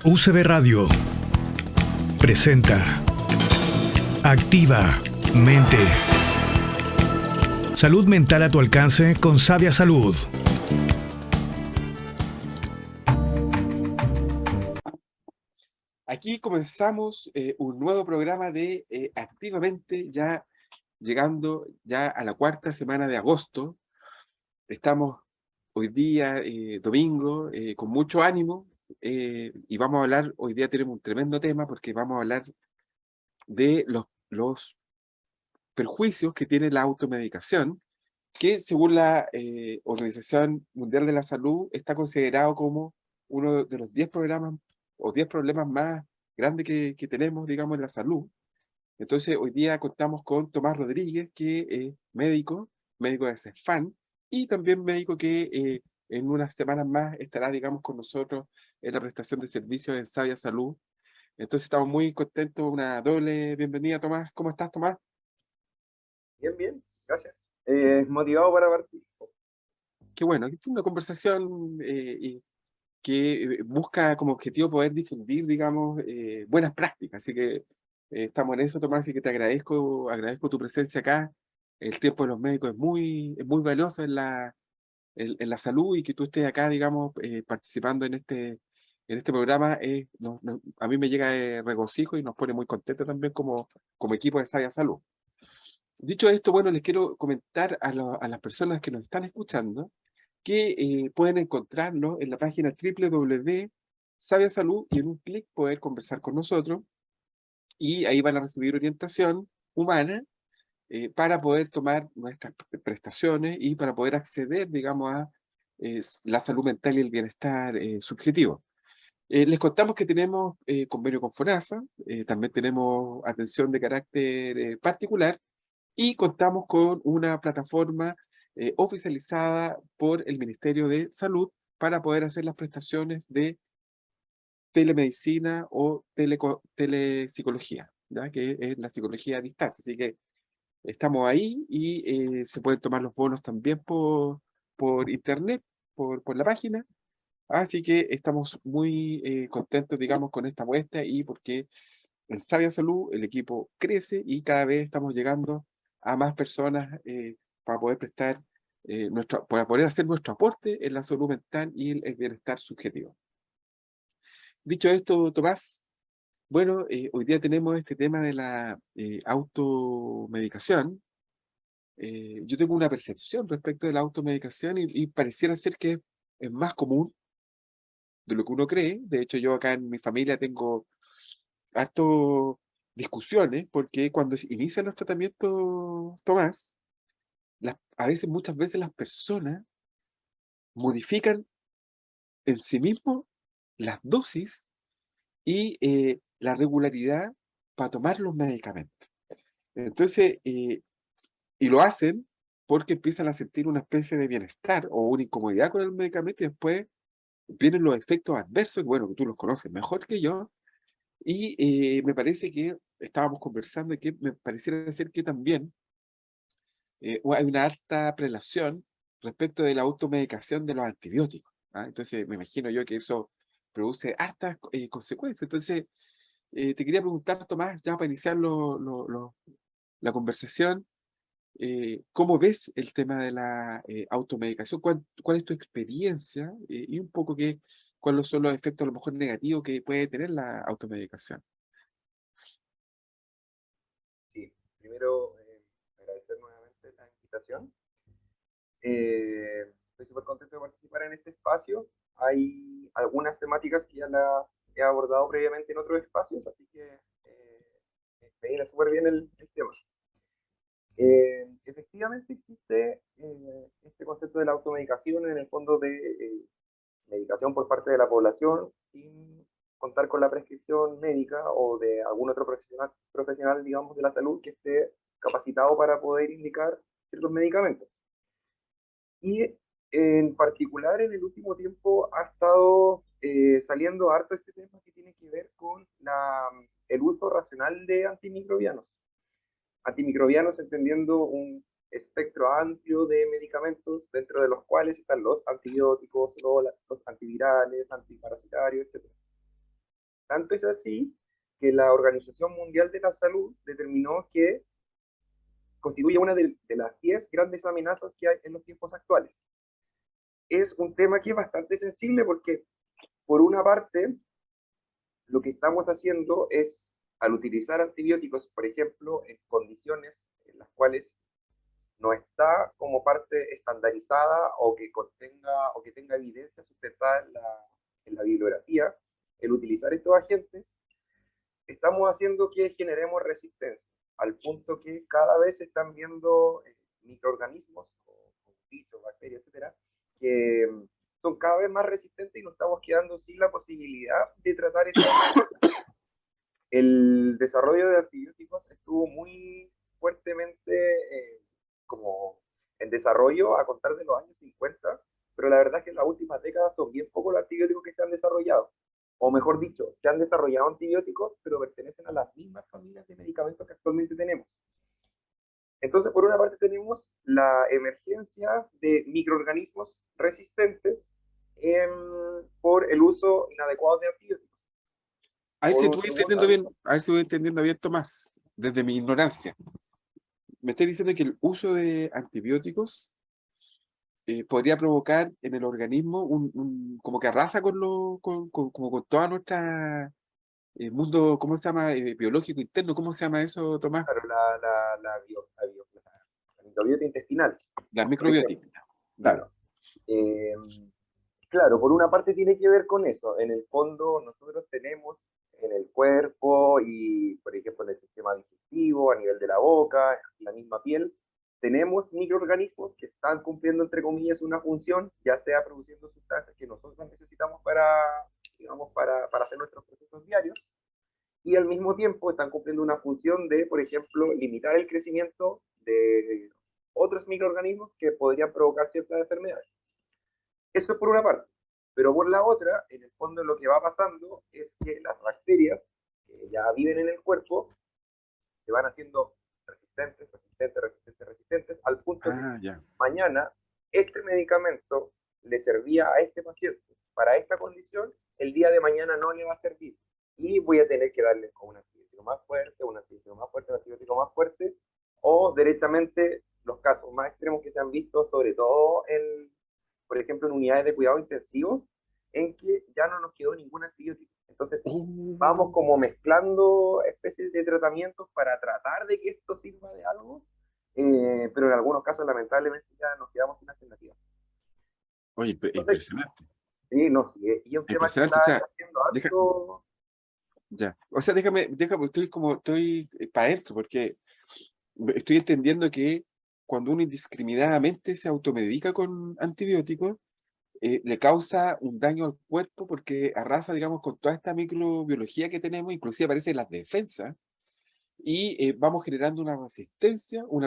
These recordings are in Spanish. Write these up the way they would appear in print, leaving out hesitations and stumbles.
UCB Radio presenta Activa Mente. Salud mental a tu alcance con Sabia Salud. Aquí comenzamos un nuevo programa de Activamente, ya llegando ya a la cuarta semana de agosto. Estamos hoy día, domingo, con mucho ánimo, y vamos a hablar, hoy día tenemos un tremendo tema porque vamos a hablar de los perjuicios que tiene la automedicación, que según la Organización Mundial de la Salud está considerado como uno de los 10 programas o 10 problemas más grandes que tenemos, digamos, en la salud. Entonces, hoy día contamos con Tomás Rodríguez, que es médico de CEFAN, y también médico que en unas semanas más estará, digamos, con nosotros en la prestación de servicios en Sabia Salud. Entonces, estamos muy contentos, una doble bienvenida, Tomás. ¿Cómo estás, Tomás? Bien, bien, gracias. Motivado para partir. Qué bueno, es una conversación que busca como objetivo poder difundir, digamos, buenas prácticas. Así que estamos en eso, Tomás, y que te agradezco tu presencia acá. El tiempo de los médicos es muy valioso en la salud, y que tú estés acá, digamos, participando en este programa, a mí me llega de regocijo y nos pone muy contentos también como equipo de Sabia Salud. Dicho esto, bueno, les quiero comentar a las personas que nos están escuchando que pueden encontrarnos en la página www.sabiasalud, y en un clic poder conversar con nosotros, y ahí van a recibir orientación humana para poder tomar nuestras prestaciones y para poder acceder, digamos, a la salud mental y el bienestar subjetivo. Les contamos que tenemos convenio con FONASA, también tenemos atención de carácter particular, y contamos con una plataforma oficializada por el Ministerio de Salud para poder hacer las prestaciones de telemedicina o telepsicología, ¿ya? Que es la psicología a distancia. Así que estamos ahí, y se pueden tomar los bonos también por internet, por la página. Así que estamos muy contentos, digamos, con esta muestra, y porque en Sabia Salud el equipo crece y cada vez estamos llegando a más personas para poder para poder hacer nuestro aporte en la salud mental y el bienestar subjetivo. Dicho esto, Tomás, bueno, hoy día tenemos este tema de la automedicación. Yo tengo una percepción respecto de la automedicación, y pareciera ser que es más común de lo que uno cree. De hecho, yo acá en mi familia tengo harto discusiones, porque cuando se inician los tratamientos, Tomás, muchas veces las personas modifican en sí mismos las dosis y la regularidad para tomar los medicamentos. Entonces, y lo hacen porque empiezan a sentir una especie de bienestar o una incomodidad con el medicamento, y después vienen los efectos adversos, bueno, que tú los conoces mejor que yo. Y me parece que estábamos conversando, y que me pareciera ser que también hay una alta prelación respecto de la automedicación de los antibióticos, ¿ah? Entonces me imagino yo que eso produce hartas consecuencias. Entonces te quería preguntar, Tomás, ya para iniciar la conversación, ¿cómo ves el tema de la automedicación? ¿Cuál es tu experiencia? Y un poco cuáles son los efectos a lo mejor negativos que puede tener la automedicación. Sí, primero agradecer nuevamente la invitación. Estoy súper contento de participar en este espacio. Hay algunas temáticas que ya las he abordado previamente en otros espacios, así que me viene súper bien el tema. Efectivamente existe este concepto de la automedicación en el fondo de medicación por parte de la población sin contar con la prescripción médica o de algún otro profesional, digamos, de la salud que esté capacitado para poder indicar ciertos medicamentos. Y en particular en el último tiempo ha estado saliendo harto este tema que tiene que ver con el uso racional de antimicrobianos. Antimicrobianos entendiendo un espectro amplio de medicamentos, dentro de los cuales están los antibióticos, los antivirales, antiparasitarios, etc. Tanto es así que la Organización Mundial de la Salud determinó que constituye una de las 10 grandes amenazas que hay en los tiempos actuales. Es un tema que es bastante sensible porque, por una parte, lo que estamos haciendo es, al utilizar antibióticos, por ejemplo, en condiciones en las cuales no está como parte estandarizada o que contenga o que tenga evidencia sustentada en la bibliografía, el utilizar estos agentes, estamos haciendo que generemos resistencia, al punto que cada vez se están viendo microorganismos, o bichos, bacterias, etcétera, que son cada vez más resistentes y nos estamos quedando sin la posibilidad de tratar esto. El desarrollo de antibióticos estuvo muy fuertemente como en desarrollo a contar de los años 50, pero la verdad es que en las últimas décadas son bien pocos los antibióticos que se han desarrollado. O mejor dicho, se han desarrollado antibióticos, pero pertenecen a las mismas familias de medicamentos que actualmente tenemos. Entonces, por una parte tenemos la emergencia de microorganismos resistentes por el uso inadecuado de antibióticos. A ver Por si un voy segundo, entendiendo bien, a ver si voy entendiendo bien, Tomás, desde mi ignorancia. Me estás diciendo que el uso de antibióticos podría provocar en el organismo como que arrasa con como con toda nuestra mundo, ¿cómo se llama? Biológico interno, ¿cómo se llama eso, Tomás? claro, la microbiota intestinal, La por ejemplo. microbiótica. Ya. Claro. Eh, claro, por una parte tiene que ver con eso. En el fondo, nosotros tenemos en el cuerpo y, por ejemplo, en el sistema digestivo, a nivel de la boca, en la misma piel, tenemos microorganismos que están cumpliendo, entre comillas, una función, ya sea produciendo sustancias que nosotros necesitamos para, digamos, para hacer nuestros procesos diarios, y al mismo tiempo están cumpliendo una función de, por ejemplo, limitar el crecimiento de otros microorganismos que podrían provocar ciertas enfermedades. Eso es por una parte. Pero por la otra, en el fondo lo que va pasando es que las bacterias que ya viven en el cuerpo se van haciendo resistentes, al punto que Ah, ya. mañana este medicamento le servía a este paciente para esta condición, el día de mañana no le va a servir. Y voy a tener que darle un antibiótico más fuerte, un antibiótico más fuerte, un antibiótico más fuerte, o derechamente los casos más extremos que se han visto, sobre todo por ejemplo, en unidades de cuidado intensivos, en que ya no nos quedó ningún antibiótico. Entonces, vamos como mezclando especies de tratamientos para tratar de que esto sirva de algo, pero en algunos casos, lamentablemente, ya nos quedamos sin alternativa. Oye, Entonces, impresionante. sí, no, sí, y es un tema que Impresionante, o está sea, haciendo deja, harto. ya. O sea, déjame, estoy para adentro, porque estoy entendiendo que cuando uno indiscriminadamente se automedica con antibióticos, le causa un daño al cuerpo porque arrasa, digamos, con toda esta microbiología que tenemos, inclusive aparecen las defensas, y vamos generando una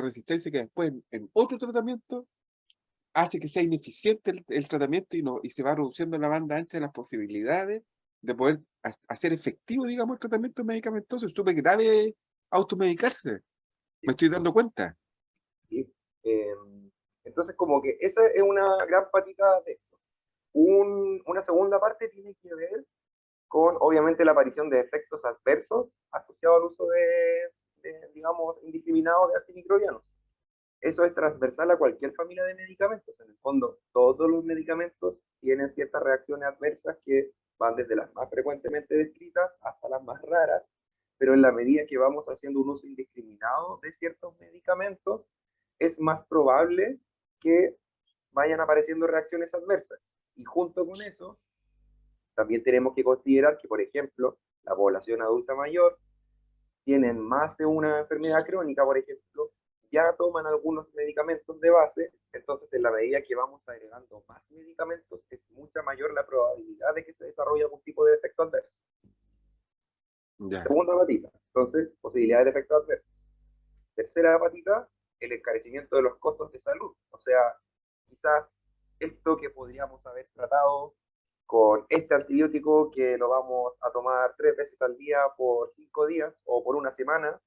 resistencia que después en otro tratamiento hace que sea ineficiente el tratamiento y se va reduciendo la banda ancha de las posibilidades de poder hacer efectivo, digamos, el tratamiento medicamentoso. Es súper grave automedicarse, me estoy dando cuenta. ¿Sí? Eh, entonces, como que esa es una gran patita de esto. Una segunda parte tiene que ver con, obviamente, la aparición de efectos adversos asociados al uso digamos, indiscriminado de antimicrobianos. Eso es transversal a cualquier familia de medicamentos. En el fondo, todos los medicamentos tienen ciertas reacciones adversas que van desde las más frecuentemente descritas hasta las más raras, pero en la medida que vamos haciendo un uso indiscriminado de ciertos medicamentos, es más probable que vayan apareciendo reacciones adversas. Y junto con eso, también tenemos que considerar que, por ejemplo, la población adulta mayor tienen más de una enfermedad crónica, por ejemplo, ya toman algunos medicamentos de base, entonces en la medida que vamos agregando más medicamentos, es mucha mayor la probabilidad de que se desarrolle algún tipo de efecto adverso. Ya. Segunda patita, entonces, posibilidades de efecto adverso. Tercera patita, el encarecimiento de los costos de salud. O sea, quizás esto que podríamos haber tratado con este antibiótico que lo vamos a tomar 3 veces al día por 5 días o por una semana,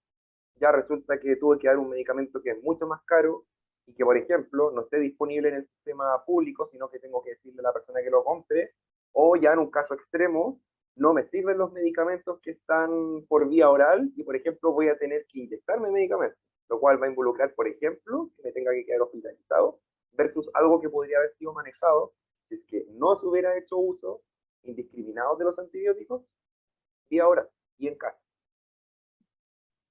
ya resulta que tuve que dar un medicamento que es mucho más caro y que, por ejemplo, no esté disponible en el sistema público, sino que tengo que decirle a la persona que lo compre, o ya en un caso extremo, no me sirven los medicamentos que están por vía oral y, por ejemplo, voy a tener que inyectarme medicamentos, lo cual va a involucrar, por ejemplo, que me tenga que quedar hospitalizado, versus algo que podría haber sido manejado si es que no se hubiera hecho uso indiscriminado de los antibióticos vía oral y en casa.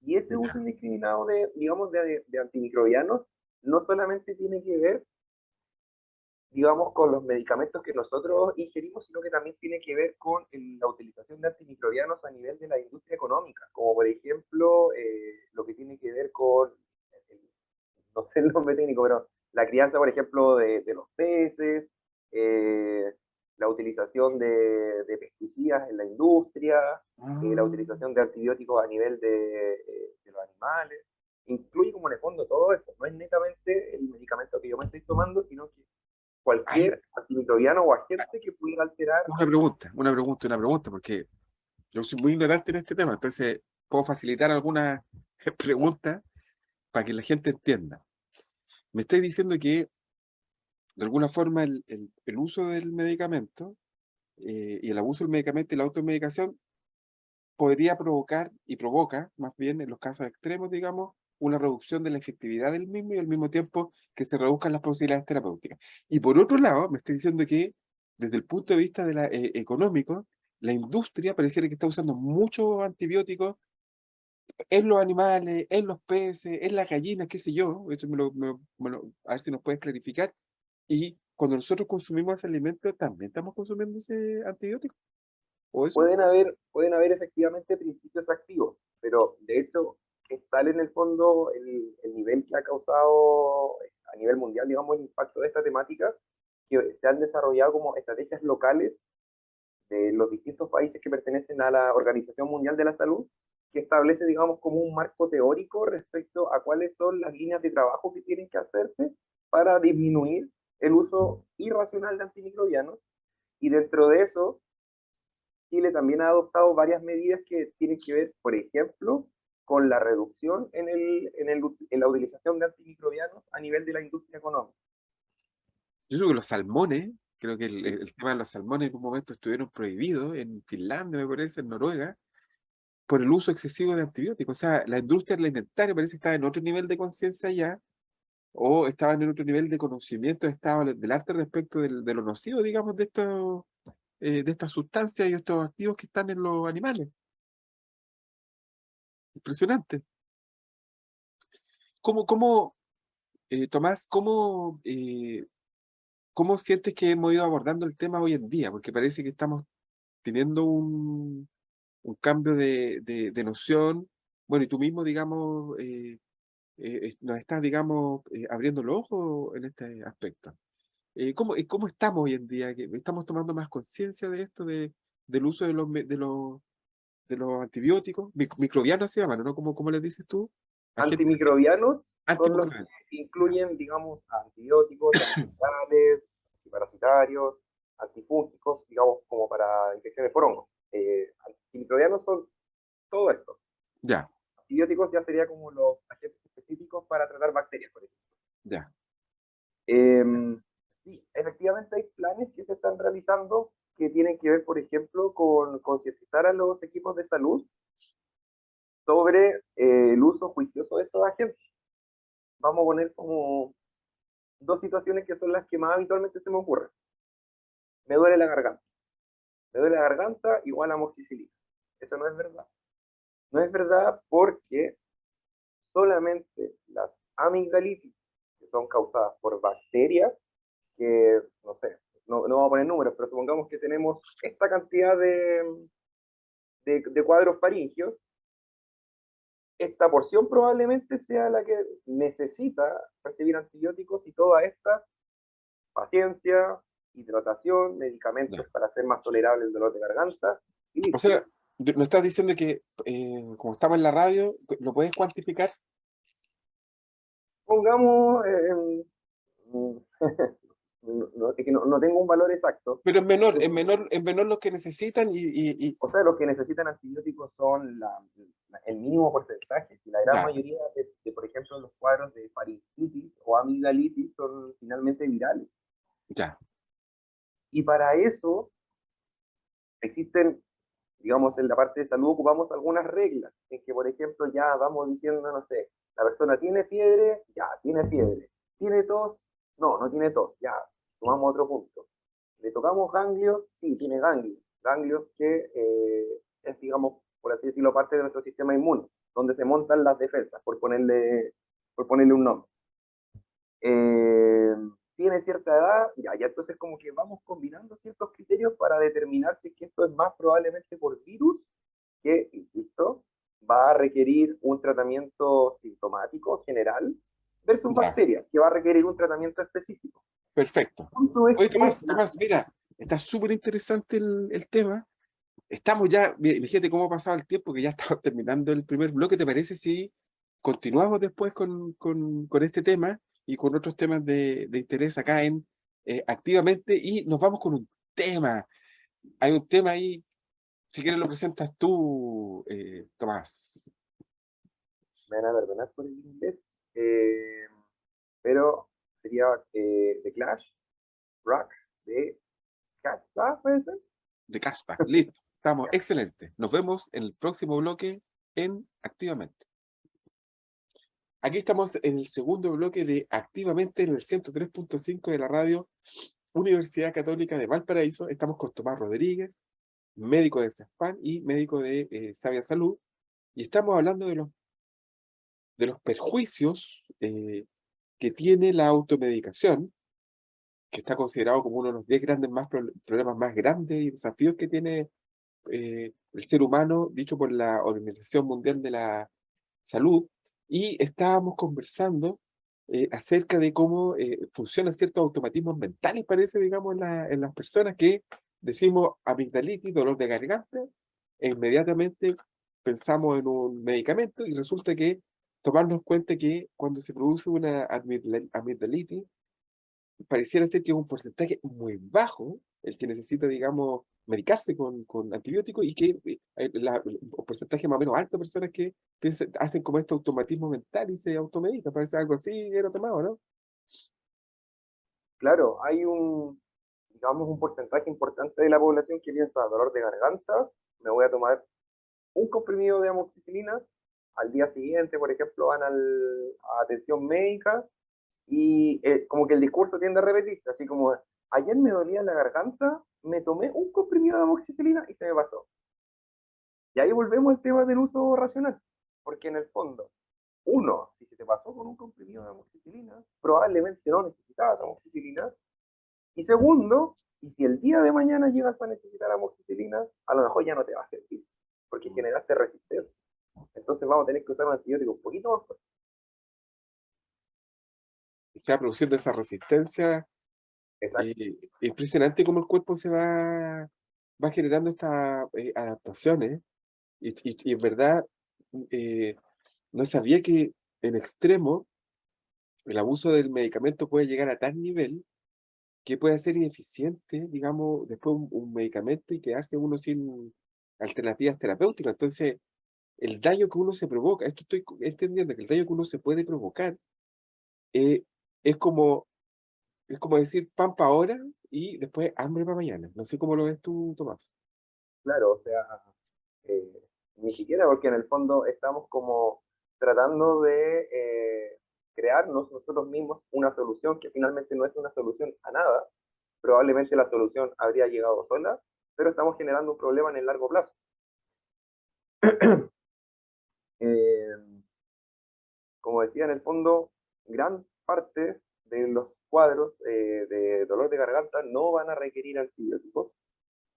Y ese uso indiscriminado de, digamos, de antimicrobianos no solamente tiene que ver, digamos, con los medicamentos que nosotros ingerimos, sino que también tiene que ver con la utilización de antimicrobianos a nivel de la industria económica, como por ejemplo lo que tiene que ver con, no sé el nombre técnico, pero la crianza, por ejemplo, de los peces, eh, la utilización de pesticidas en la industria, la utilización de antibióticos a nivel de los animales, incluye como en el fondo todo eso, no es netamente el medicamento que yo me estoy tomando, sino que Hay cualquier antimicrobiano o agente que pudiera alterar. una pregunta, porque yo soy muy ignorante en este tema, entonces puedo facilitar algunas preguntas para que la gente entienda. Me estáis diciendo que, de alguna forma, el uso del medicamento y el abuso del medicamento y la automedicación podría provocar, y provoca, más bien, en los casos extremos, digamos, una reducción de la efectividad del mismo y al mismo tiempo que se reduzcan las posibilidades terapéuticas. Y por otro lado, me está diciendo que, desde el punto de vista económico, la industria pareciera que está usando muchos antibióticos en los animales, en los peces, en las gallinas, qué sé yo. Eso a ver si nos puedes clarificar. Y cuando nosotros consumimos ese alimento, ¿también estamos consumiendo ese antibiótico? ¿O eso? Pueden haber efectivamente principios activos, pero de hecho es tal en el fondo el nivel que ha causado a nivel mundial, digamos, el impacto de esta temática, que se han desarrollado como estrategias locales de los distintos países que pertenecen a la Organización Mundial de la Salud, que establece, digamos, como un marco teórico respecto a cuáles son las líneas de trabajo que tienen que hacerse para disminuir el uso irracional de antimicrobianos. Y dentro de eso, Chile también ha adoptado varias medidas que tienen que ver, por ejemplo, con la reducción en la utilización de antimicrobianos a nivel de la industria económica. Yo creo que los salmones, creo que el tema de los salmones en un momento estuvieron prohibidos en Finlandia, me parece, en Noruega, por el uso excesivo de antibióticos. O sea, la industria alimentaria parece que estaba en otro nivel de conciencia ya, o estaban en otro nivel de conocimiento estaba del arte respecto de lo nocivo, digamos, de estas sustancias y estos activos que están en los animales. Impresionante. ¿Cómo, Tomás, cómo sientes que hemos ido abordando el tema hoy en día? Porque parece que estamos teniendo un cambio de noción. Bueno, y tú mismo, digamos, nos estás, digamos, abriendo los ojos en este aspecto. ¿Cómo estamos hoy en día? ¿Que estamos tomando más conciencia de esto, del uso de los antibióticos? Microbianos se llaman, ¿no? ¿Cómo les dices tú? Agentes Antimicrobianos son los antimicrobianos. que incluyen, digamos, antibióticos, antivirales, antiparasitarios, antifúngicos, digamos, como para infecciones por hongos. Antimicrobianos son todo esto. Ya, Antibióticos ya sería como los agentes específicos para tratar bacterias, por ejemplo. ya. Sí, efectivamente hay planes que se están realizando que tienen que ver, por ejemplo, con concientizar a los equipos de salud sobre el uso juicioso de estos agentes. Vamos a poner como dos situaciones que son las que más habitualmente se me ocurren. Me duele la garganta. Me duele la garganta igual a amoxicilina. Eso no es verdad. No es verdad porque solamente las amigdalitis, que son causadas por bacterias, que, no sé, no vamos a poner números, pero supongamos que tenemos esta cantidad de cuadros faringios, esta porción probablemente sea la que necesita recibir antibióticos y toda esta paciencia, hidratación, medicamentos Ya. para hacer más tolerable el dolor de garganta y O listo. sea, me estás diciendo que, como estamos en la radio, ¿lo puedes cuantificar? Pongamos, es que no tengo un valor exacto, Pero pero, es menor lo que necesitan o sea, los que necesitan antibióticos son el mínimo porcentaje. Y la gran ya, mayoría por ejemplo, los cuadros de faringitis o amigdalitis son finalmente virales. ya. Y para eso existen digamos, en la parte de salud ocupamos algunas reglas, en que, por ejemplo, ya vamos diciendo, no sé, la persona tiene fiebre, ya, tiene fiebre. ¿Tiene tos? No, no tiene tos, ya, tomamos otro punto. ¿Le tocamos ganglios? Sí, tiene ganglios. Ganglios que es, digamos, por así decirlo, parte de nuestro sistema inmune, donde se montan las defensas, por ponerle un nombre. Eh, tiene cierta edad, ya entonces como que vamos combinando ciertos criterios para determinar si es que esto es más probablemente por virus que, insisto, va a requerir un tratamiento sintomático general versus Ya, bacterias, que va a requerir un tratamiento específico. perfecto. Punto es Oye, que Tomás, mira, está súper interesante el tema. Estamos ya, fíjate cómo ha pasado el tiempo, que ya estamos terminando el primer bloque. ¿Te parece si continuamos después con este tema y con otros temas de interés acá en Activamente? Y nos vamos con un tema. Hay un tema ahí, si quieres lo presentas tú, Tomás. me van a perdonar por el inglés, eh, pero sería The Clash, Rock, de Casbah, ¿puede ser? De Cashback. Listo. Estamos excelentes. Nos vemos en el próximo bloque en Activamente. Aquí estamos en el segundo bloque de Activamente en el 103.5 de la radio Universidad Católica de Valparaíso. Estamos con Tomás Rodríguez, médico de CESPAN y médico de Sabia Salud. Y estamos hablando de los perjuicios que tiene la automedicación, que está considerado como uno de los 10 grandes problemas más grandes y desafíos que tiene el ser humano, dicho por la Organización Mundial de la Salud, y estábamos conversando acerca de cómo funcionan ciertos automatismos mentales, parece, digamos, en las personas que decimos amigdalitis, dolor de garganta, e inmediatamente pensamos en un medicamento y resulta que tomarnos cuenta que cuando se produce una amigdalitis, pareciera ser que es un porcentaje muy bajo el que necesita, digamos, medicarse con antibióticos y que un porcentaje más o menos alto de personas que hacen como este automatismo mental y se automedican. Parece algo así, era tomado, ¿no? Claro, hay digamos, un porcentaje importante de la población que piensa dolor de garganta, me voy a tomar un comprimido de amoxicilina, al día siguiente, por ejemplo, van a atención médica y como que el discurso tiende a repetirse, así como, ayer me dolía la garganta, me tomé un comprimido de amoxicilina y se me pasó. Y ahí volvemos al tema del uso racional, porque en el fondo, uno, si se te pasó con un comprimido de amoxicilina, probablemente no necesitabas amoxicilina, y segundo, y si el día de mañana llegas a necesitar amoxicilina, a lo mejor ya no te va a servir, porque generaste resistencia. Entonces vamos a tener que usar un antibiótico un poquito más fuerte. Y se va produciendo esa resistencia. Exacto. Impresionante cómo el cuerpo va generando estas adaptaciones. Y en verdad, eh, no sabía que en extremo el abuso del medicamento puede llegar a tal nivel que puede ser ineficiente, digamos, después un medicamento y quedarse uno sin alternativas terapéuticas. Entonces, el daño que uno se provoca, esto estoy entendiendo, que el daño que uno se puede provocar eh, es como, es como decir pan para ahora y después hambre para mañana. No sé cómo lo ves tú, Tomás. Claro, o sea, ni siquiera porque en el fondo estamos como tratando de crearnos nosotros mismos una solución que finalmente no es una solución a nada. Probablemente la solución habría llegado sola, pero estamos generando un problema en el largo plazo. Eh, como decía, en el fondo, gran parte de los cuadros de dolor de garganta no van a requerir antibióticos.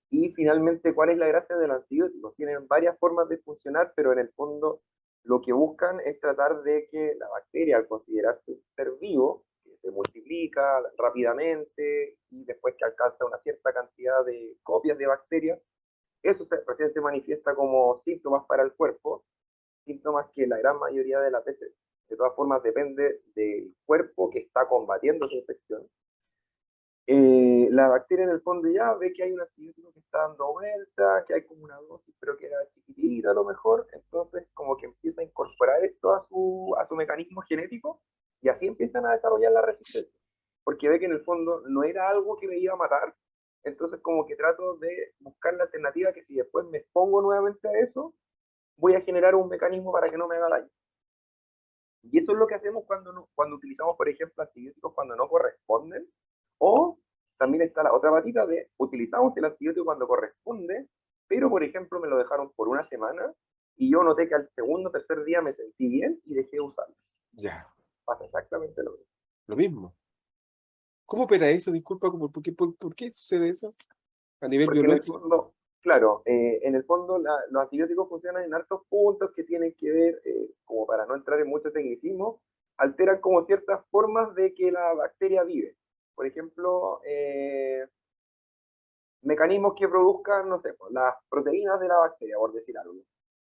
Y finalmente, ¿cuál es la gracia del antibiótico? Tienen varias formas de funcionar, pero en el fondo lo que buscan es tratar de que la bacteria, al considerarse un ser vivo, que se multiplica rápidamente y después que alcanza una cierta cantidad de copias de bacterias, eso recién se manifiesta como síntomas para el cuerpo, síntomas que la gran mayoría de las veces, de todas formas, depende del cuerpo que está combatiendo esa infección. La bacteria en el fondo ya ve que hay un antibiótico que está dando vuelta, que hay como una dosis, pero que era chiquitita a lo mejor, entonces como que empieza a incorporar esto a su mecanismo genético y así empiezan a desarrollar la resistencia, porque ve que en el fondo no era algo que me iba a matar, entonces como que trato de buscar la alternativa que si después me expongo nuevamente a eso, voy a generar un mecanismo para que no me haga daño. Y eso es lo que hacemos cuando, cuando utilizamos, por ejemplo, antibióticos cuando no corresponden, o también está la otra patita de utilizamos el antibiótico cuando corresponde, pero por ejemplo me lo dejaron por una semana y yo noté que al segundo o tercer día me sentí bien y dejé de usarlo. Ya, Pasa exactamente lo mismo. lo mismo. ¿Cómo opera eso? Disculpa, ¿por qué sucede eso a nivel Porque en el biológico? fondo, claro, en el fondo los antibióticos funcionan en hartos puntos que tienen que ver, como para no entrar en mucho tecnicismo, alteran como ciertas formas de que la bacteria vive. Por ejemplo, mecanismos que produzcan, no sé, pues, las proteínas de la bacteria, por decir algo.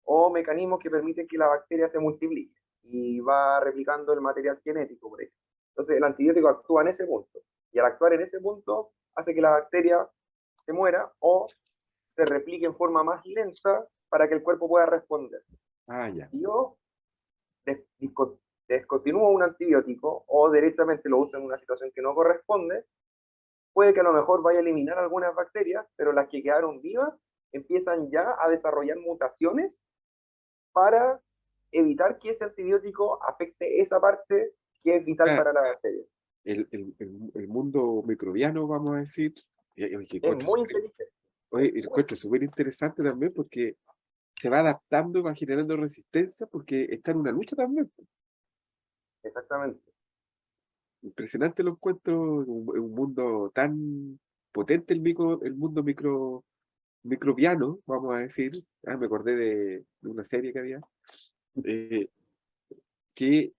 O mecanismos que permiten que la bacteria se multiplique y va replicando el material genético, por ejemplo. Entonces, el antibiótico actúa en ese punto. Y al actuar en ese punto, hace que la bacteria se muera o se replique en forma más lenta para que el cuerpo pueda responder. Ah, ya. Si yo descontinúo un antibiótico o directamente lo uso en una situación que no corresponde, puede que a lo mejor vaya a eliminar algunas bacterias, pero las que quedaron vivas empiezan ya a desarrollar mutaciones para evitar que ese antibiótico afecte esa parte que es vital Ah, para la bacteria. el mundo microbiano, vamos a decir, que Es encuentro muy súper, inteligente. oye, encuentro súper interesante también porque se va adaptando y va generando resistencia porque está en una lucha también. Exactamente. Impresionante lo encuentro, un mundo tan potente el mundo microbiano, vamos a decir. Ah, me acordé de una serie que había, eh, que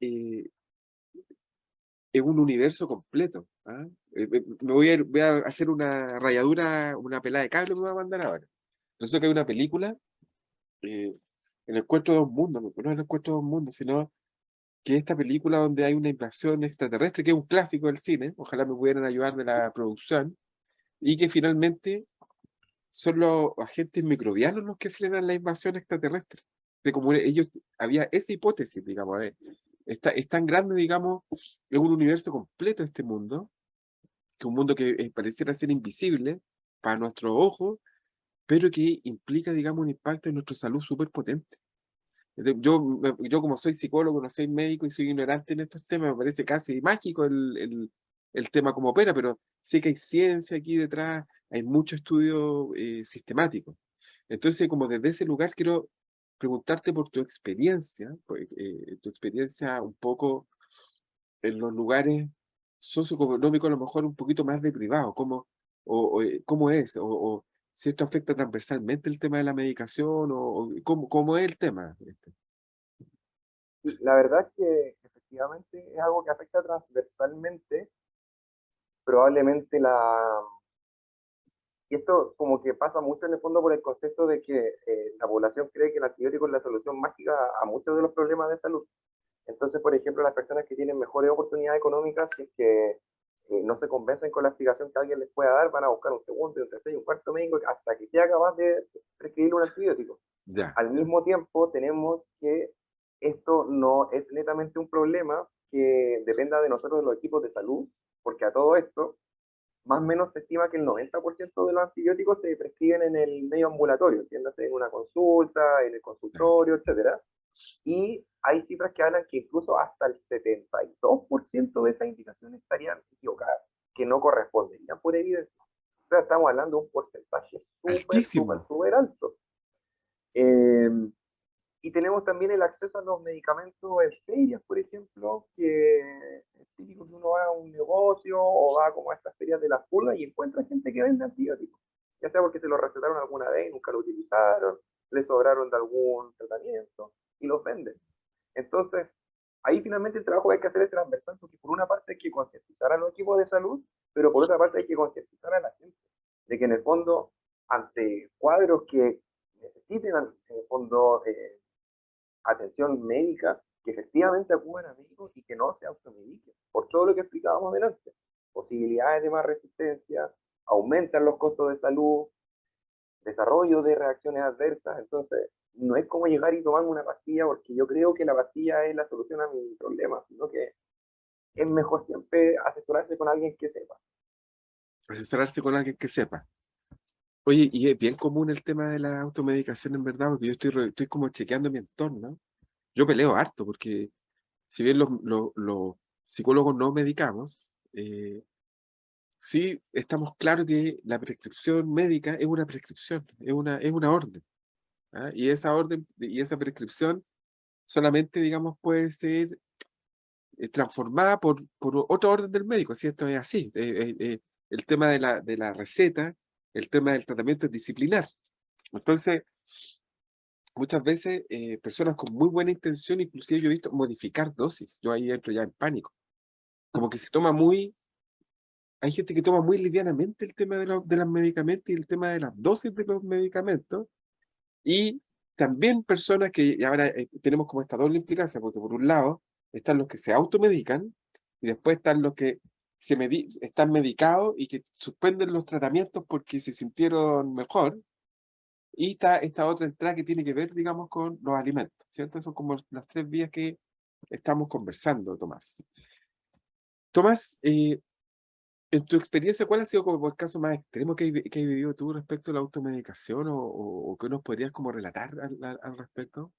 es un universo completo. ¿Ah? Voy a hacer una rayadura, una pelada de cable me voy a mandar ahora. Resulta que hay una película, eh, El encuentro de dos mundos, no el encuentro de dos mundos, sino que esta película donde hay una invasión extraterrestre, que es un clásico del cine, ojalá me pudieran ayudar de la producción, y que finalmente son los agentes microbianos los que frenan la invasión extraterrestre. De como ellos, había esa hipótesis, digamos, es tan grande, digamos, es un universo completo este mundo, que un mundo que pareciera ser invisible para nuestros ojos, pero que implica, digamos, un impacto en nuestra salud súper potente. Yo como soy psicólogo, no soy médico y soy ignorante en estos temas, me parece casi mágico el tema como opera, pero sé que hay ciencia aquí detrás, hay mucho estudio sistemático. Entonces, como desde ese lugar quiero preguntarte por tu experiencia, pues, tu experiencia un poco en los lugares socioeconómicos, a lo mejor un poquito más deprivados, ¿cómo es? O si esto afecta transversalmente el tema de la medicación, o cómo es el tema. Y la verdad es que efectivamente es algo que afecta transversalmente, probablemente y esto como que pasa mucho en el fondo por el concepto de que la población cree que el antibiótico es la solución mágica a muchos de los problemas de salud. Entonces, por ejemplo, las personas que tienen mejores oportunidades económicas, si es que no se convencen con la explicación que alguien les pueda dar, van a buscar un segundo, un tercer y un cuarto médico hasta que sea capaz de prescribir un antibiótico. Ya, Al mismo tiempo, tenemos que esto no es netamente un problema que dependa de nosotros, de los equipos de salud, porque a todo esto, más o menos se estima que el 90% de los antibióticos se prescriben en el medio ambulatorio, entiéndase en una consulta, en el ya. consultorio, etcétera. Y hay cifras que hablan que incluso hasta el 72% de esas indicaciones estarían equivocadas, que no corresponderían por evidencia. O sea, estamos hablando de un porcentaje súper, súper, Altísimo. súper alto. Eh, y tenemos también el acceso a los medicamentos en ferias, por ejemplo, que es típico que uno va a un negocio o va como a estas ferias de las pulgas y encuentra gente que vende antibióticos, ya sea porque se los recetaron alguna vez, nunca lo utilizaron, les sobraron de algún tratamiento y los venden. Entonces, ahí finalmente el trabajo que hay que hacer es transversal, porque por una parte hay que concientizar a los equipos de salud, pero por otra parte hay que concientizar a la gente de que en el fondo, ante cuadros que necesiten en el fondo atención médica, que efectivamente acudan a médicos y que no se automediquen, por todo lo que explicábamos adelante. Posibilidades de más resistencia, aumentan los costos de salud, desarrollo de reacciones adversas, entonces no es como llegar y tomarme una pastilla porque yo creo que la pastilla es la solución a mi problema, sino que es mejor siempre asesorarse con alguien que sepa. asesorarse con alguien que sepa. Oye, y es bien común el tema de la automedicación en verdad, porque yo estoy como chequeando mi entorno. Yo peleo harto, porque si bien los psicólogos no medicamos, sí estamos claros que la prescripción médica es una prescripción, es una orden. ¿Ah? Y esa orden y esa prescripción solamente, digamos, puede ser transformada por otra orden del médico, si esto es así. El tema de la receta, el tema del tratamiento es disciplinar. Entonces, muchas veces personas con muy buena intención, inclusive yo he visto modificar dosis. Yo ahí entro ya en pánico. Como que se toma muy, hay gente que toma muy livianamente el tema de los medicamentos y el tema de las dosis de los medicamentos. Y también personas que y ahora tenemos como esta doble implicancia, porque por un lado están los que se automedican y después están los que están medicados y que suspenden los tratamientos porque se sintieron mejor. Y está esta otra entrada que tiene que ver, digamos, con los alimentos, ¿cierto? Son como las tres vías que estamos conversando, Tomás. Tomás, en tu experiencia, ¿cuál ha sido como el caso más extremo que has vivido tú respecto a la automedicación o qué nos podrías como relatar al respecto?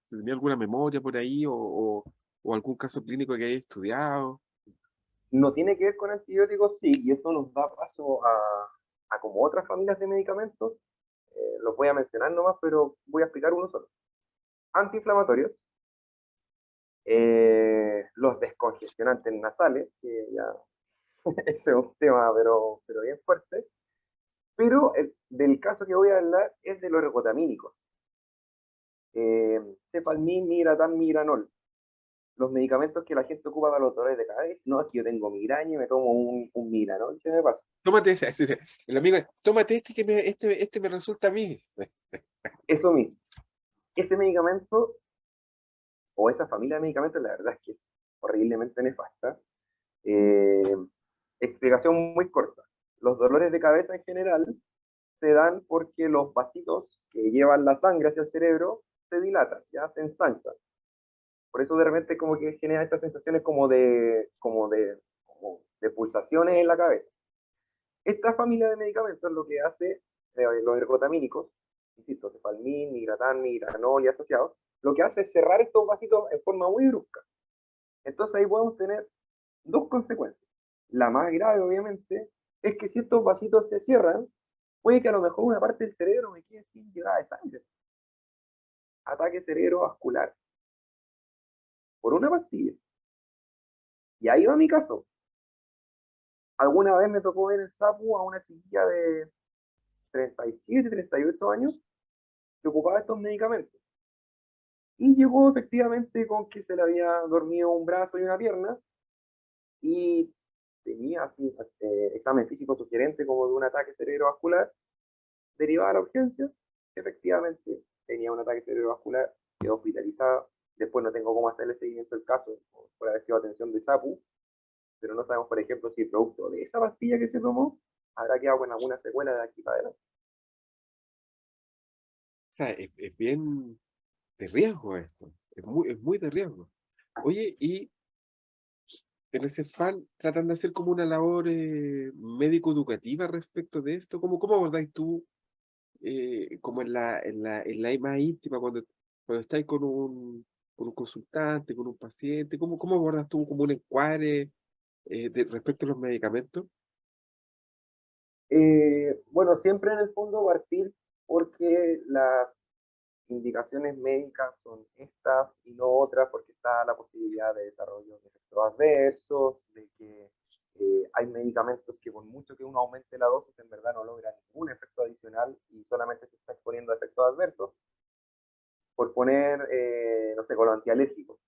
¿Tenía alguna memoria por ahí o algún caso clínico que hayas estudiado? No tiene que ver con antibióticos, sí, y eso nos da paso a como otras familias de medicamentos, los voy a mencionar nomás, pero voy a explicar uno solo. Antiinflamatorios, los descongestionantes nasales, que ya ese es un tema, pero bien fuerte. Pero del caso que voy a hablar es de los ergotamínicos. Cefalmin, Migratan, Migranol. Los medicamentos que la gente ocupa para los dolores de cabeza. No, es que yo tengo migraña y me tomo un Migranol y se me pasa. Tómate este, el amigo, tómate este que este me resulta a mí. Eso mismo. Ese medicamento o esa familia de medicamentos, la verdad es que es horriblemente nefasta. Eh, Explicación muy corta. Los dolores de cabeza en general se dan porque los vasitos que llevan la sangre hacia el cerebro se dilatan, ya se ensanchan. Por eso de repente como que genera estas sensaciones como de pulsaciones en la cabeza. Esta familia de medicamentos lo que hace, los ergotamínicos, insisto, cefalmin, migratán, migranol y asociados, lo que hace es cerrar estos vasitos en forma muy brusca. Entonces ahí podemos tener dos consecuencias. La más grave, obviamente, es que si estos vasitos se cierran, puede que a lo mejor una parte del cerebro me quede sin llegada de sangre. Ataque cerebrovascular por una pastilla. Y ahí va mi caso. Alguna vez me tocó ver en SAPU a una chiquilla de 37, 38 años que ocupaba estos medicamentos. Y llegó efectivamente con que se le había dormido un brazo y una pierna y tenía así, examen físico sugerente como de un ataque cerebrovascular, derivada a la urgencia, efectivamente tenía un ataque cerebrovascular, quedó hospitalizada, después no tengo cómo hacerle seguimiento del caso por haber sido atención de SAPU, pero no sabemos, por ejemplo, si el producto de esa pastilla que se tomó habrá quedado con alguna secuela de aquí para adelante. O sea, es bien de riesgo esto, es muy de riesgo. Oye, y en el CEFAL tratan de hacer como una labor médico-educativa respecto de esto. ¿Cómo abordáis tú, como en la más íntima, cuando estáis con un consultante, con un paciente? ¿Cómo abordas tú como un encuadre respecto a los medicamentos? Bueno, siempre en el fondo partir porque las indicaciones médicas son estas y no otras, porque está la posibilidad de desarrollo de efectos adversos, de que hay medicamentos que por mucho que uno aumente la dosis, en verdad no logra ningún efecto adicional y solamente se está exponiendo a efectos adversos. Por poner, no sé, con los antialérgicos.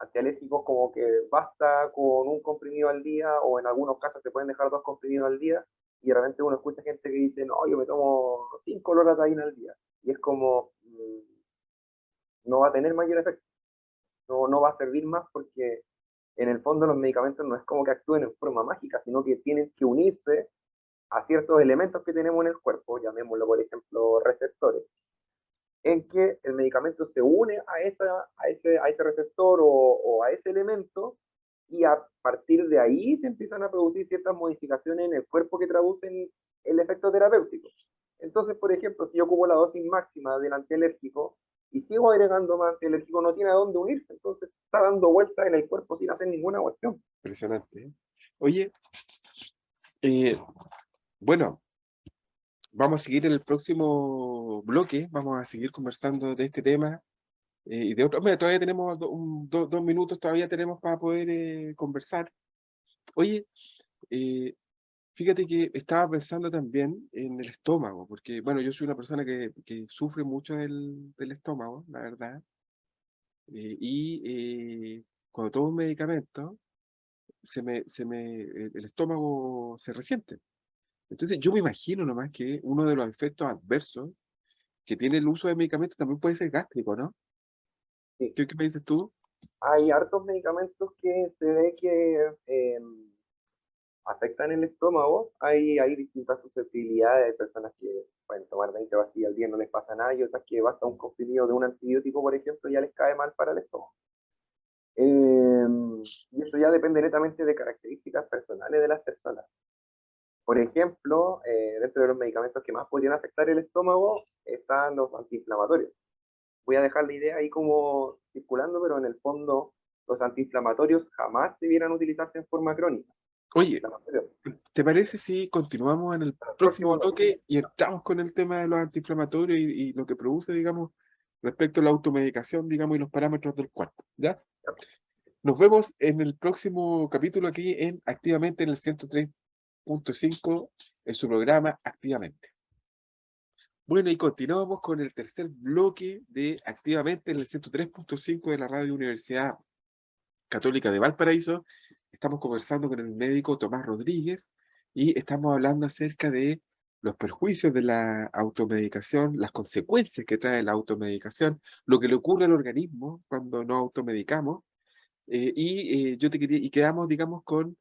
Antialérgicos como que basta con un comprimido al día o en algunos casos se pueden dejar dos comprimidos al día y de repente uno escucha gente que dice, no, yo me tomo 5 loratadina al día. Y es como, no va a tener mayor efecto, no va a servir más porque en el fondo los medicamentos no es como que actúen en forma mágica, sino que tienen que unirse a ciertos elementos que tenemos en el cuerpo, llamémoslo por ejemplo receptores, en que el medicamento se une a ese receptor o a ese elemento y a partir de ahí se empiezan a producir ciertas modificaciones en el cuerpo que traducen el efecto terapéutico. Entonces, por ejemplo, si yo ocupo la dosis máxima del antialérgico y sigo agregando más antialérgico, no tiene a dónde unirse, entonces está dando vueltas en el cuerpo sin hacer ninguna cuestión. Impresionante, ¿eh? Oye, bueno, vamos a seguir en el próximo bloque, vamos a seguir conversando de este tema y de otros. Mira, todavía tenemos 2 minutos, todavía tenemos para poder conversar. Oye, fíjate que estaba pensando también en el estómago, porque, bueno, yo soy una persona que sufre mucho del estómago, la verdad, cuando tomo un medicamento, el estómago se resiente. Entonces, yo me imagino nomás que uno de los efectos adversos que tiene el uso de medicamentos también puede ser gástrico, ¿no? Sí. ¿Qué me dices tú? Hay hartos medicamentos que se ve que afectan el estómago. Hay distintas susceptibilidades. Hay personas que pueden tomar 20 pastillas al día y no les pasa nada, y otras que basta un comprimido de un antibiótico, por ejemplo, ya les cae mal para el estómago. Y eso ya depende netamente de características personales de las personas. Por ejemplo, dentro de los medicamentos que más podrían afectar el estómago están los antiinflamatorios. Voy a dejar la idea ahí como circulando, pero en el fondo los antiinflamatorios jamás debieran utilizarse en forma crónica. Oye, ¿te parece si continuamos en el próximo bloque y entramos con el tema de los antiinflamatorios y lo que produce, digamos, respecto a la automedicación, digamos, y los parámetros del cuerpo? ¿Ya? Nos vemos en el próximo capítulo aquí en Activamente, en el 103.5, en su programa Activamente. Bueno, y continuamos con el tercer bloque de Activamente en el 103.5 de la Radio Universidad Católica de Valparaíso. Estamos conversando con el médico Tomás Rodríguez y estamos hablando acerca de los perjuicios de la automedicación, las consecuencias que trae la automedicación, lo que le ocurre al organismo cuando nos automedicamos. Y quedamos, digamos, con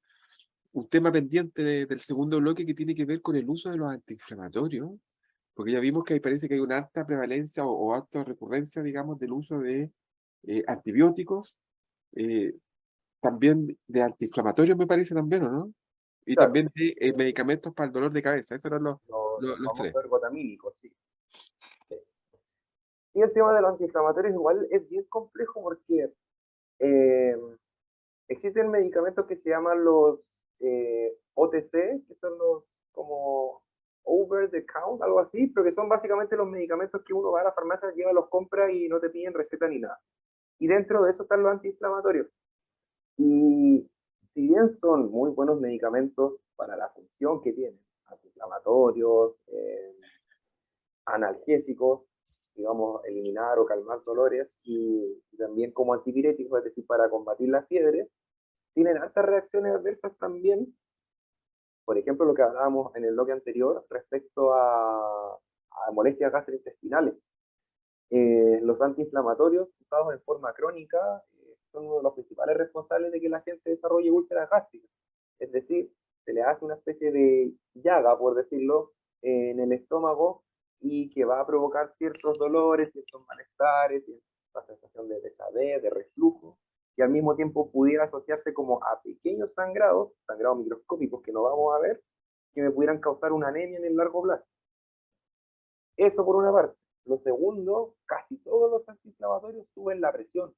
un tema pendiente del segundo bloque que tiene que ver con el uso de los antiinflamatorios, porque ya vimos que ahí parece que hay una alta prevalencia o alta recurrencia, digamos, del uso de antibióticos, eh, también de antiinflamatorios, me parece también, ¿o no? Y Claro, también de medicamentos para el dolor de cabeza. Esos eran los los tres. famosos ergotamínicos, sí. Y el tema de los antiinflamatorios igual es bien complejo porque eh, existen medicamentos que se llaman los OTC, que son los como over the count, algo así, pero que son básicamente los medicamentos que uno va a la farmacia, lleva, los compra y no te piden receta ni nada. Y dentro de eso están los antiinflamatorios. Y si bien son muy buenos medicamentos para la función que tienen, antiinflamatorios, analgésicos, digamos, eliminar o calmar dolores, y también como antipiréticos, es decir, para combatir la fiebre, tienen altas reacciones adversas también. Por ejemplo, lo que hablábamos en el bloque anterior respecto a molestias gastrointestinales. Los antiinflamatorios usados en forma crónica son uno de los principales responsables de que la gente desarrolle úlceras gástricas. Es decir, se le hace una especie de llaga, por decirlo, en el estómago, y que va a provocar ciertos dolores, ciertos malestares, cierta sensación de pesadez, de reflujo, y al mismo tiempo pudiera asociarse como a pequeños sangrados microscópicos que no vamos a ver, que me pudieran causar una anemia en el largo plazo. Eso por una parte. Lo segundo, casi todos los antiinflamatorios suben la presión.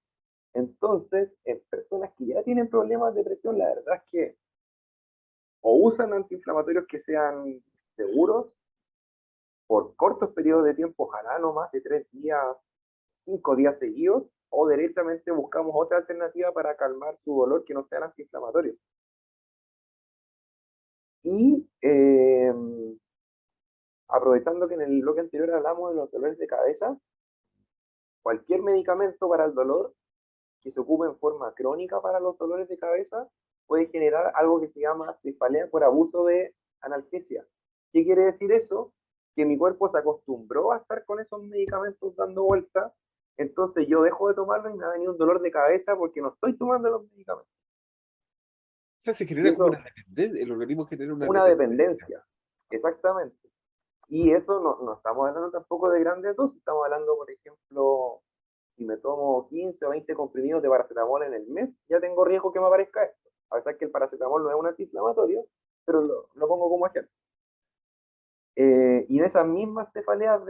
Entonces, en personas que ya tienen problemas de presión, la verdad es que o usan antiinflamatorios que sean seguros por cortos periodos de tiempo, ojalá no más de 3 días, 5 días seguidos, o directamente buscamos otra alternativa para calmar su dolor que no sean antiinflamatorios. Y aprovechando que en el bloque anterior hablamos de los dolores de cabeza, cualquier medicamento para el dolor que se ocupe en forma crónica para los dolores de cabeza puede generar algo que se llama cefalea por abuso de analgesia. ¿Qué quiere decir eso? Que mi cuerpo se acostumbró a estar con esos medicamentos dando vueltas, entonces yo dejo de tomarlo y me ha venido un dolor de cabeza porque no estoy tomando los medicamentos. O sea, se genera como una dependencia, el organismo genera una dependencia. Exactamente. Y eso no estamos hablando tampoco de grandes dosis, estamos hablando, por ejemplo, si me tomo 15 o 20 comprimidos de paracetamol en el mes, ya tengo riesgo que me aparezca esto. A pesar que el paracetamol no es un antiinflamatorio, pero lo pongo como ejemplo. Y en esas mismas cefaleas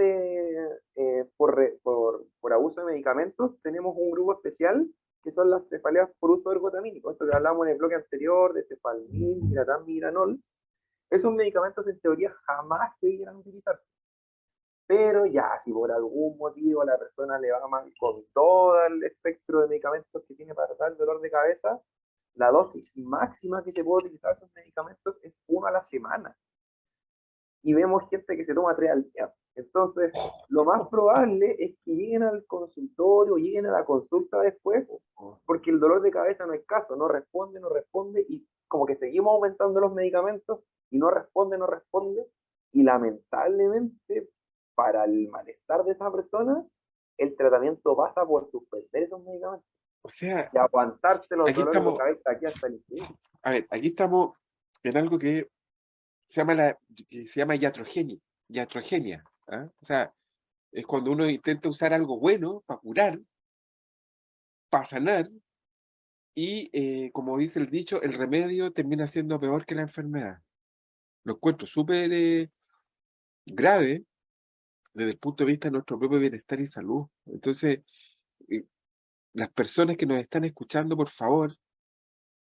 por abuso de medicamentos, tenemos un grupo especial que son las cefaleas por uso ergotamínico. Esto que hablamos en el bloque anterior de cefalmil, miratán, migranol. Esos medicamentos en teoría jamás debieran utilizarse. Pero ya, si por algún motivo a la persona le va mal con todo el espectro de medicamentos que tiene para tratar el dolor de cabeza, la dosis máxima que se puede utilizar esos medicamentos es 1 a la semana. Y vemos gente que se toma 3 al día. Entonces, lo más probable es que lleguen al consultorio, lleguen a la consulta después, porque el dolor de cabeza no es caso, no responde, y como que seguimos aumentando los medicamentos y no responde, y lamentablemente, para el malestar de esa persona, el tratamiento pasa por suspender esos medicamentos O sea, y aguantarse los aquí dolores de estamos, cabeza aquí hasta el infinito. a ver, aquí estamos en algo que se llama iatrogenia, ¿ah? O sea, es cuando uno intenta usar algo bueno para curar, para sanar, y como dice el dicho, el remedio termina siendo peor que la enfermedad. Lo encuentro súper grave desde el punto de vista de nuestro propio bienestar y salud. Entonces, eh, las personas que nos están escuchando, por favor,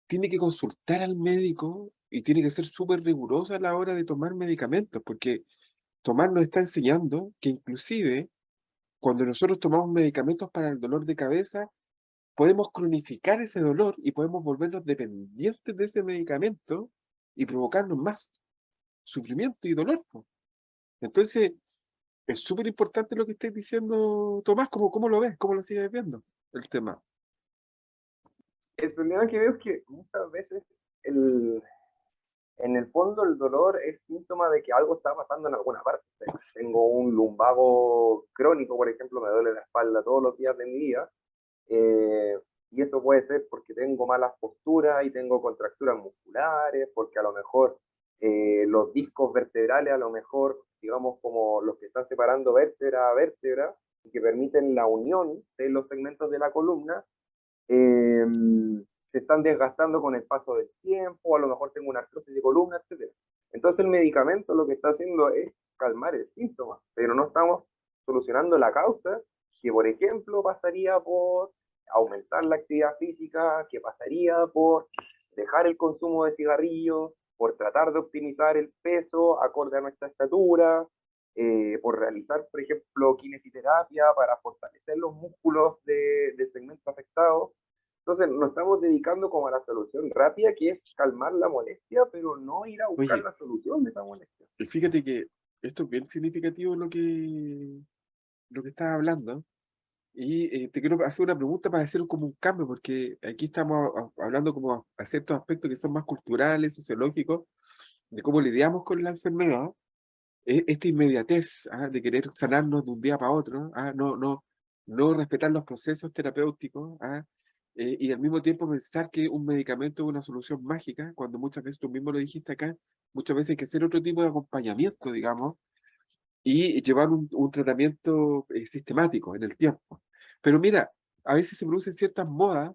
tienen que consultar al médico y tiene que ser súper riguroso a la hora de tomar medicamentos, porque Tomás nos está enseñando que inclusive cuando nosotros tomamos medicamentos para el dolor de cabeza, podemos cronificar ese dolor y podemos volvernos dependientes de ese medicamento y provocarnos más sufrimiento y dolor, po. Entonces, es súper importante lo que estés diciendo, Tomás. ¿Cómo lo ves? ¿Cómo lo sigues viendo el tema? El problema que veo es que muchas veces el, en el fondo el dolor es síntoma de que algo está pasando en alguna parte. Tengo un lumbago crónico, por ejemplo, me duele la espalda todos los días de mi vida, eh, y eso puede ser porque tengo malas posturas y tengo contracturas musculares, porque a lo mejor los discos vertebrales, a lo mejor, digamos, como los que están separando vértebra a vértebra, y que permiten la unión de los segmentos de la columna, eh, se están desgastando con el paso del tiempo, a lo mejor tengo una artrosis de columna, etcétera. Entonces el medicamento lo que está haciendo es calmar el síntoma, pero no estamos solucionando la causa, que por ejemplo pasaría por aumentar la actividad física, que pasaría por dejar el consumo de cigarrillos, por tratar de optimizar el peso acorde a nuestra estatura, por realizar, por ejemplo, kinesiterapia para fortalecer los músculos del segmento afectado. Entonces, nos estamos dedicando como a la solución rápida, que es calmar la molestia, pero no ir a buscar Oye, la solución de esa molestia. y fíjate que esto es bien significativo lo que estás hablando. Y te quiero hacer una pregunta para hacer como un cambio, porque aquí estamos hablando como a ciertos aspectos que son más culturales, sociológicos, de cómo lidiamos con la enfermedad. Esta inmediatez, de querer sanarnos de un día para otro, no respetar los procesos terapéuticos, y al mismo tiempo pensar que un medicamento es una solución mágica, cuando muchas veces tú mismo lo dijiste acá, muchas veces hay que hacer otro tipo de acompañamiento, digamos, y llevar un tratamiento sistemático en el tiempo. Pero mira, a veces se producen ciertas modas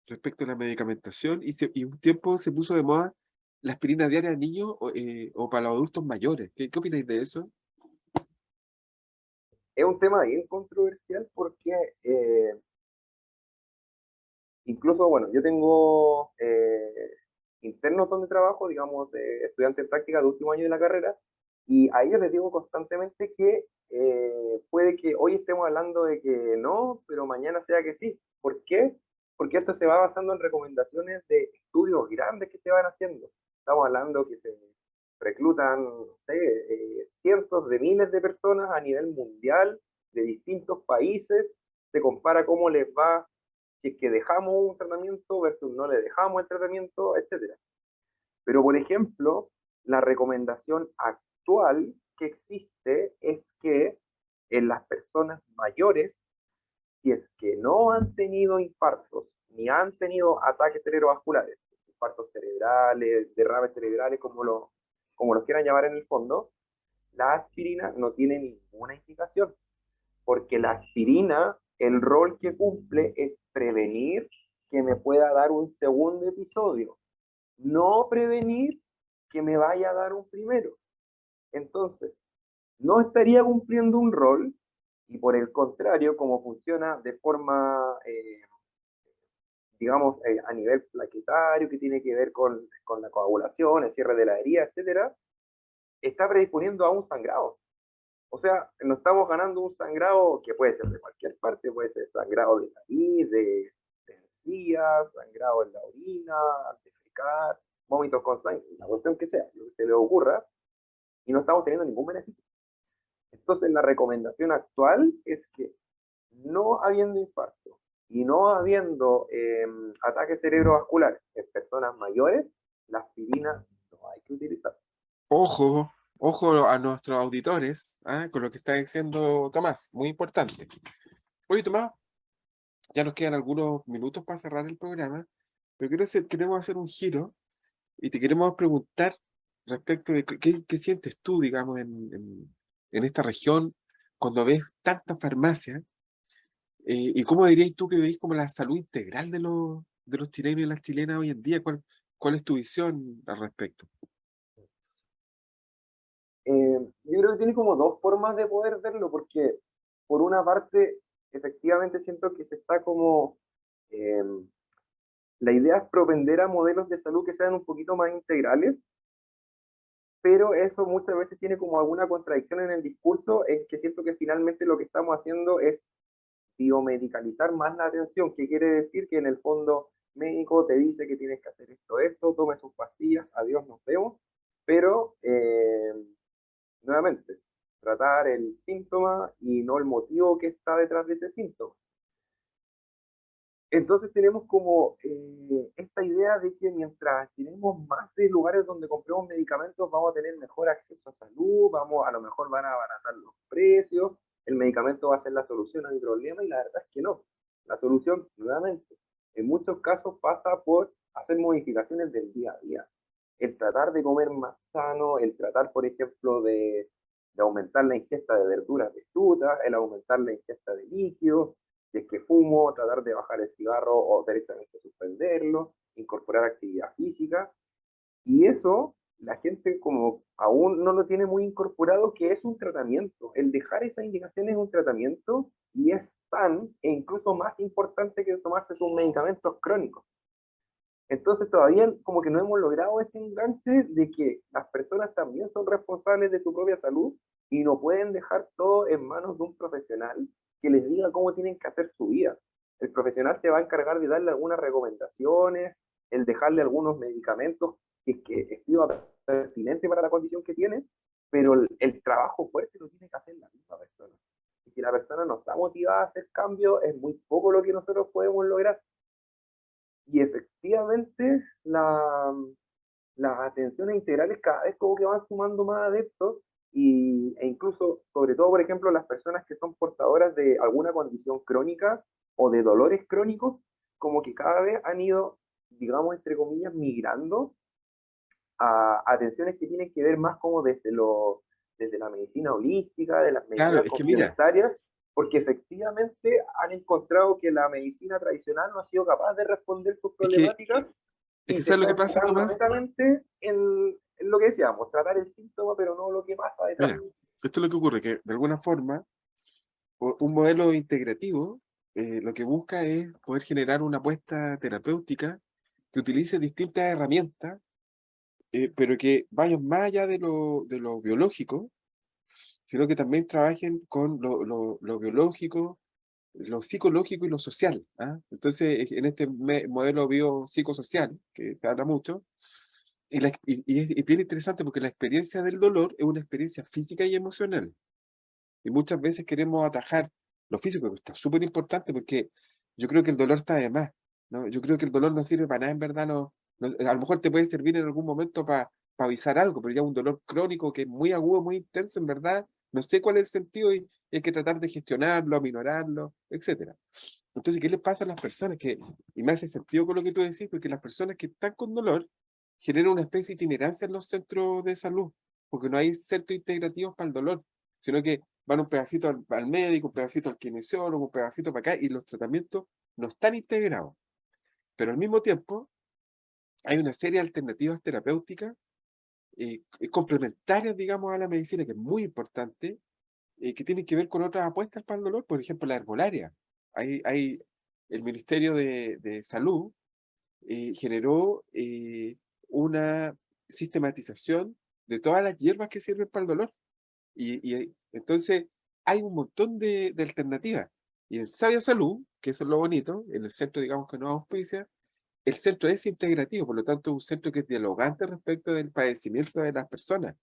respecto a la medicamentación y un tiempo se puso de moda la aspirina diaria a niños o para los adultos mayores. ¿Qué opináis de eso? Es un tema bien controversial porque incluso, bueno, yo tengo internos donde trabajo, digamos, de estudiante en práctica de último año de la carrera, y a ellos les digo constantemente que puede que hoy estemos hablando de que no, pero mañana sea que sí. ¿Por qué? Porque esto se va basando en recomendaciones de estudios grandes que se van haciendo. Estamos hablando que se reclutan, no sé, cientos de miles de personas a nivel mundial, de distintos países, se compara cómo les va si es que dejamos un tratamiento versus no le dejamos el tratamiento, etcétera. Pero, por ejemplo, la recomendación actual que existe es que en las personas mayores, si es que no han tenido infartos ni han tenido ataques cerebrovasculares, infartos cerebrales, derrames cerebrales, como los quieran llamar en el fondo, la aspirina no tiene ninguna indicación, porque la aspirina el rol que cumple es prevenir que me pueda dar un segundo episodio, no prevenir que me vaya a dar un primero. Entonces, no estaría cumpliendo un rol y por el contrario, como funciona de forma, digamos, a nivel plaquetario, que tiene que ver con la coagulación, el cierre de la herida, etcétera, está predisponiendo a un sangrado. O sea, nos estamos ganando un sangrado que puede ser de cualquier parte, puede ser sangrado de nariz, de encías, sangrado en la orina, al defecar, vómitos con sangre, la cuestión que sea, lo que se le ocurra, y no estamos teniendo ningún beneficio. Entonces, la recomendación actual es que no habiendo infarto y no habiendo ataques cerebrovasculares en personas mayores, la aspirina no hay que utilizar. Ojo, ojo a nuestros auditores, ¿ah? Con lo que está diciendo Tomás, muy importante. Oye, Tomás, ya nos quedan algunos minutos para cerrar el programa, pero queremos hacer un giro y te queremos preguntar respecto de qué sientes tú, digamos, en esta región cuando ves tantas farmacias, y cómo dirías tú que veis como la salud integral de los chilenos y las chilenas hoy en día. ¿Cuál es tu visión al respecto? Yo creo que tiene como dos formas de poder verlo, porque por una parte, efectivamente siento que se está como, eh, la idea es propender a modelos de salud que sean un poquito más integrales, pero eso muchas veces tiene como alguna contradicción en el discurso, en que siento que finalmente lo que estamos haciendo es biomedicalizar más la atención, que quiere decir que en el fondo médico te dice que tienes que hacer esto, tome sus pastillas, adiós, nos vemos, pero nuevamente, tratar el síntoma y no el motivo que está detrás de ese síntoma. Entonces tenemos como esta idea de que mientras tenemos más de lugares donde compremos medicamentos, vamos a tener mejor acceso a salud, a lo mejor van a abaratar los precios, el medicamento va a ser la solución a mi problema, y la verdad es que no. La solución, nuevamente, en muchos casos pasa por hacer modificaciones del día a día. El tratar de comer más sano, el tratar, por ejemplo, de aumentar la ingesta de verduras, de frutas, el aumentar la ingesta de líquidos, si es que fumo, tratar de bajar el cigarro o directamente suspenderlo, incorporar actividad física. Y eso, la gente como aún no lo tiene muy incorporado, que es un tratamiento. El dejar esa indicación es un tratamiento y es tan e incluso más importante que tomarse sus medicamentos crónicos. Entonces todavía como que no hemos logrado ese enganche de que las personas también son responsables de su propia salud y no pueden dejar todo en manos de un profesional que les diga cómo tienen que hacer su vida. El profesional se va a encargar de darle algunas recomendaciones, el dejarle algunos medicamentos que es que estima pertinente para la condición que tiene, pero el trabajo fuerte lo tiene que hacer la misma persona. Y si la persona no está motivada a hacer cambios, es muy poco lo que nosotros podemos lograr. Y efectivamente, las atenciones integrales cada vez como que van sumando más adeptos e incluso, sobre todo, por ejemplo, las personas que son portadoras de alguna condición crónica o de dolores crónicos, como que cada vez han ido, digamos, entre comillas, migrando a atenciones que tienen que ver más como desde la medicina holística, de las Claro, medicinas es que mira, complementarias, porque efectivamente han encontrado que la medicina tradicional no ha sido capaz de responder sus es que, problemáticas es y que se ¿sabes lo está que pasa, enfocando Tomás? netamente en lo que decíamos, tratar el síntoma, pero no lo que pasa detrás. Mira, esto es lo que ocurre, que de alguna forma un modelo integrativo lo que busca es poder generar una apuesta terapéutica que utilice distintas herramientas, pero que vayan más allá de lo biológico, sino que también trabajen con lo biológico, lo psicológico y lo social, ¿ah? Entonces, en este modelo biopsicosocial, que se habla mucho, y es bien interesante porque la experiencia del dolor es una experiencia física y emocional. Y muchas veces queremos atajar lo físico, que está súper importante porque yo creo que el dolor está de más, ¿no? Yo creo que el dolor no sirve para nada, en verdad, a lo mejor te puede servir en algún momento para avisar algo, pero ya un dolor crónico que es muy agudo, muy intenso, en verdad, no sé cuál es el sentido y hay que tratar de gestionarlo, aminorarlo, etcétera. Entonces, ¿qué le pasa a las personas? Y me hace sentido con lo que tú decís, porque las personas que están con dolor generan una especie de itinerancia en los centros de salud, porque no hay centros integrativos para el dolor, sino que van un pedacito al médico, un pedacito al kinesiólogo, un pedacito para acá, y los tratamientos no están integrados. Pero al mismo tiempo, hay una serie de alternativas terapéuticas complementarias, digamos, a la medicina, que es muy importante, que tienen que ver con otras apuestas para el dolor, por ejemplo, la herbolaria. El Ministerio de Salud generó una sistematización de todas las hierbas que sirven para el dolor. Entonces hay un montón de alternativas. Y en Sabia Salud, que eso es lo bonito, en el centro, digamos, que nos auspicia, el centro es integrativo, por lo tanto es un centro que es dialogante respecto del padecimiento de las personas.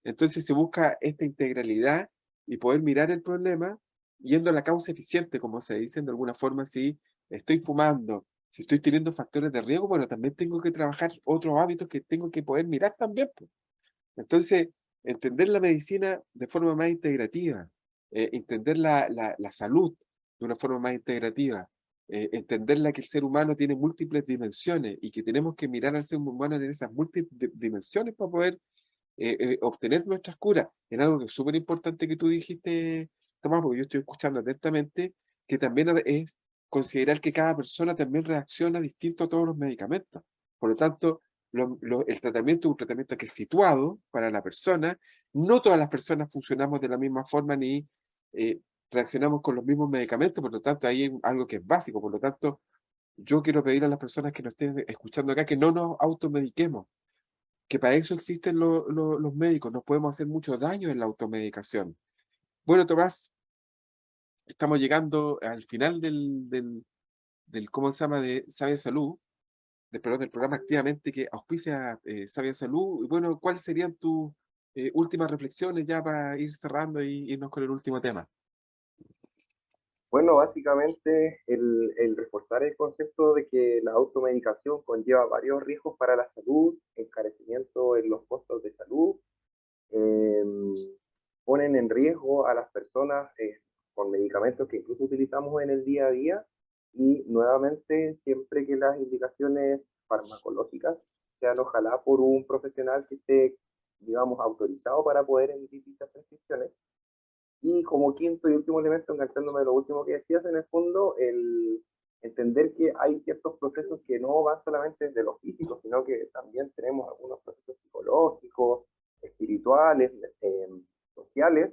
Entonces se busca esta integralidad y poder mirar el problema yendo a la causa eficiente, como se dice de alguna forma. Si estoy fumando, si estoy teniendo factores de riesgo, bueno, también tengo que trabajar otros hábitos que tengo que poder mirar también, pues. Entonces, entender la medicina de forma más integrativa, entender la salud de una forma más integrativa, entender que el ser humano tiene múltiples dimensiones y que tenemos que mirar al ser humano en esas múltiples dimensiones para poder obtener nuestras curas. En algo que es súper importante que tú dijiste, Tomás, porque yo estoy escuchando atentamente, que también es considerar que cada persona también reacciona distinto a todos los medicamentos. Por lo tanto, el tratamiento es un tratamiento que es situado para la persona. No todas las personas funcionamos de la misma forma ni reaccionamos con los mismos medicamentos, por lo tanto, ahí hay algo que es básico. Por lo tanto, yo quiero pedir a las personas que nos estén escuchando acá que no nos automediquemos, que para eso existen los médicos. Nos podemos hacer mucho daño en la automedicación. Bueno, Tomás, estamos llegando al final ¿cómo se llama?, de Sabia Salud, del programa Activamente que auspicia Sabia Salud. Y bueno, ¿cuáles serían tus últimas reflexiones ya para ir cerrando y irnos con el último tema? Bueno, básicamente el reforzar el concepto de que la automedicación conlleva varios riesgos para la salud, encarecimiento en los costos de salud, ponen en riesgo a las personas con medicamentos que incluso utilizamos en el día a día, y nuevamente siempre que las indicaciones farmacológicas sean ojalá por un profesional que esté, digamos, autorizado para poder emitir dichas prescripciones. Y como quinto y último elemento, enganchándome de lo último que decías, en el fondo, el entender que hay ciertos procesos que no van solamente desde lo físico, sino que también tenemos algunos procesos psicológicos, espirituales, sociales,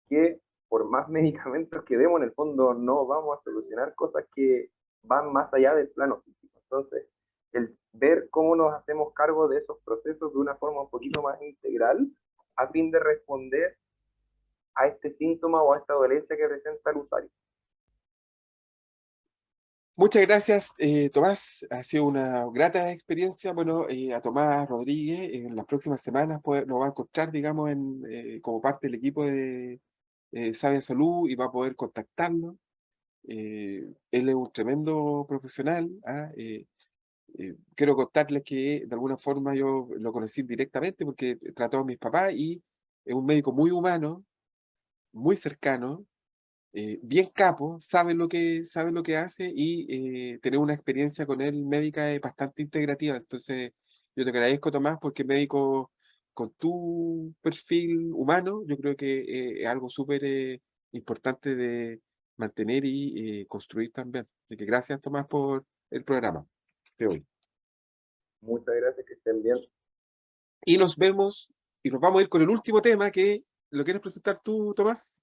que por más medicamentos que demos, en el fondo no vamos a solucionar cosas que van más allá del plano físico. Entonces, el ver cómo nos hacemos cargo de esos procesos de una forma un poquito más integral, a fin de responder a este síntoma o a esta dolencia que presenta el usuario. Muchas gracias, Tomás. Ha sido una grata experiencia. Bueno, a Tomás Rodríguez en las próximas semanas nos va a encontrar, digamos, como parte del equipo de Sabia Salud, y va a poder contactarnos. Él es un tremendo profesional. Quiero contarles que de alguna forma yo lo conocí directamente porque trató a mis papás, y es un médico muy humano, muy cercano, bien capo, sabe lo que hace, y tener una experiencia con él médica es bastante integrativa. Entonces, yo te agradezco, Tomás, porque médico con tu perfil humano, yo creo que es algo súper importante de mantener y construir también. Así que gracias, Tomás, por el programa de hoy. Muchas gracias, que estén bien. Y nos vemos, y nos vamos a ir con el último tema, que ¿lo quieres presentar tú, Tomás?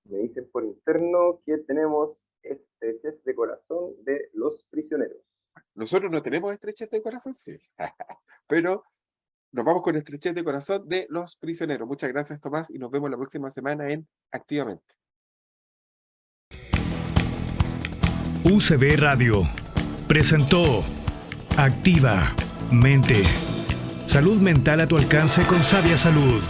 Me dicen por interno que tenemos estrechez de corazón de Los Prisioneros. Nosotros no tenemos estrechez de corazón, sí. Pero nos vamos con estrechez de corazón de Los Prisioneros. Muchas gracias, Tomás, y nos vemos la próxima semana en Activamente. UCB Radio presentó Activamente. Salud mental a tu alcance con Sabia Salud.